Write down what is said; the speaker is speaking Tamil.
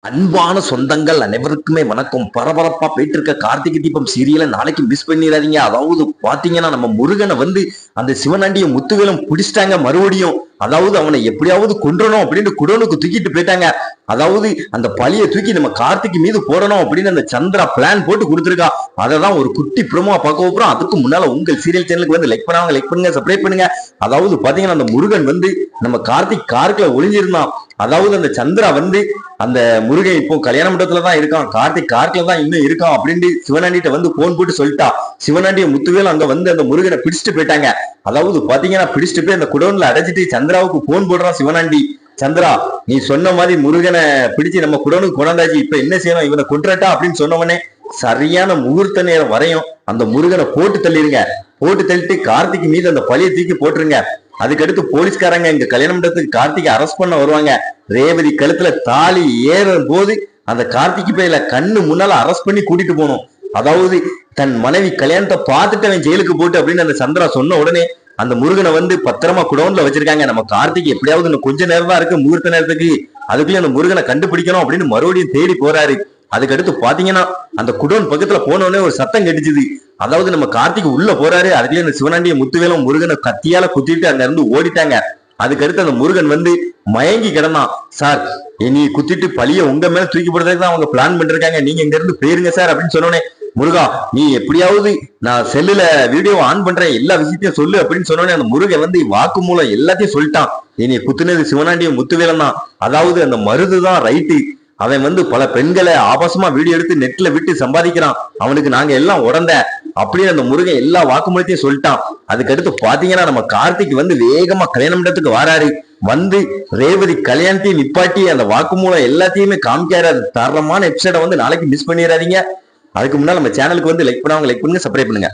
அன்பான சொந்தங்கள் அனைவருக்குமே வணக்கம். பரபரப்பா போயிட்டு இருக்க கார்த்திகை தீபம் சீரியலை நாளைக்கு மிஸ் பண்ணிடாதீங்க. அதாவது பாத்தீங்கன்னா நம்ம முருகனை அந்த சிவனாண்டிய முத்துவேலும் பிடிச்சிட்டாங்க மறுபடியும். அதாவது அவனை எப்படியாவது கொன்றணும் அப்படின்னு குடோனுக்கு தூக்கிட்டு போயிட்டாங்க. அதாவது அந்த பழிய தூக்கி நம்ம கார்த்திக் மீது போடணும் அப்படின்னு அந்த சந்திரா பிளான் போட்டு கொடுத்துருக்கா. அதான் ஒரு குட்டி ப்ரோமோ பார்க்க போறோம். அதுக்கு முன்னால உங்கள் சீரியல் சேனலுக்கு லைக் பண்ணாங்க, லைக் பண்ணுங்க, சப்ஸ்கிரைப் பண்ணுங்க. அதாவது பாத்தீங்கன்னா அந்த முருகன் நம்ம கார்த்திக் காருக்குள்ள ஒளிஞ்சிருந்தான். அதாவது அந்த சந்திரா அந்த முருகன் இப்போ கல்யாண மண்டபத்துலதான் இருக்கான், கார்த்திக் கார்க்குல தான் இன்னும் இருக்கான் அப்படின்னு சிவனாண்டிட்ட போன் போட்டு சொல்லிட்டா. சிவனாண்டிய முத்துவேல் அங்க அந்த முருகனை பிடிச்சிட்டு போயிட்டாங்க. அதாவது பாத்தீங்கன்னா பிடிச்சிட்டு போய் அந்த குடோன்ல அடைச்சிட்டு சந்திராவுக்கு போன் போடுறான் சிவனாண்டி. சந்திரா, நீ சொன்ன மாதிரி முருகனை பிடிச்சு நம்ம குடோனுக்கு கொண்டாந்தாச்சு, இப்ப என்ன செய்யணும், இவனை கொன்றட்டா அப்படின்னு சொன்னவனே சரியான முகூர்த்த நேரம் வரையும் அந்த முருகனை போட்டு தள்ளிருங்க. போட்டு தள்ளிட்டு கார்த்திக் மீது அந்த பழியை தூக்கி போட்டுருங்க. அதுக்கடுத்து போலீஸ்காரங்க இங்க கல்யாண மண்டபத்துக்கு கார்த்திகை அரெஸ்ட் பண்ண வருவாங்க. ரேவதி கழுத்துல தாலி ஏறும் போது அந்த கார்த்திகை பையில கண்ணு முன்னால அரெஸ்ட் பண்ணி கூட்டிட்டு போகணும். அதாவது தன் மனைவி கல்யாணத்தை பார்த்துட்டு அவன் ஜெயிலுக்கு போட்டு அப்படின்னு அந்த சந்திரா சொன்ன உடனே அந்த முருகனை பத்திரமா குடோன்ல வச்சிருக்காங்க. நம்ம கார்த்திகை எப்படியாவது இன்னும் கொஞ்ச நேரம் தான் இருக்கு முகூர்த்த நேரத்துக்கு, அதுக்குள்ளே அந்த முருகனை கண்டுபிடிக்கணும் அப்படின்னு மறுபடியும் தேடி போறாரு. அதுக்கடுத்து பாத்தீங்கன்னா அந்த குடோன் பக்கத்துல போனோடனே ஒரு சத்தம் கெட்டுச்சுது. அதாவது நம்ம கார்த்திக் உள்ள போறாரு. அதுக்குள்ளே அந்த சிவனாண்டிய முத்துவேலும் முருகனை கத்தியால குத்திட்டு அங்க இருந்து ஓடிட்டாங்க. அதுக்கடுத்து அந்த முருகன் மயங்கி கிடந்தான். சார், நீ குத்திட்டு பழிய உங்க மேல தூக்கி போடுறதுக்கு தான் அவங்க பிளான் பண்ணிருக்காங்க, நீங்க இங்க இருந்து போயிருங்க சார் அப்படின்னு சொன்னோன்னே, முருகா நீ எப்படியாவது நான் செல்லுல வீடியோ ஆன் பண்றேன், எல்லா விஷயத்தையும் சொல்லு அப்படின்னு சொன்னோன்னே அந்த முருகன் வாக்கு மூலம் எல்லாத்தையும் சொல்லிட்டான். நீ குத்துனது சிவனாண்டிய முத்துவேலம் தான், அதாவது அந்த மருதுதான் ரைட்டு. அவன் பல பெண்களை ஆபாசமா வீடியோ எடுத்து நெட்ல விட்டு சம்பாதிக்கிறான், அவனுக்கு நாங்க எல்லாம் உடந்த அப்படின்னு அந்த முருகன் எல்லா வாக்குமூலத்தையும் சொல்லிட்டான். அதுக்கடுத்து பாத்தீங்கன்னா நம்ம கார்த்திக் வேகமா கல்யாண மண்டபத்துக்கு வாராரு. ரேவதி கல்யாணத்தையும் நிப்பாட்டி அந்த வாக்குமூலம் எல்லாத்தையுமே காமிக்காரு. தரமான எபிசோட நாளைக்கு மிஸ் பண்ணிடாதீங்க. அதுக்கு முன்னால நம்ம சேனலுக்கு லைக் பண்ணுவாங்க, லைக் பண்ணுங்க, சப்ஸ்கிரைப் பண்ணுங்க.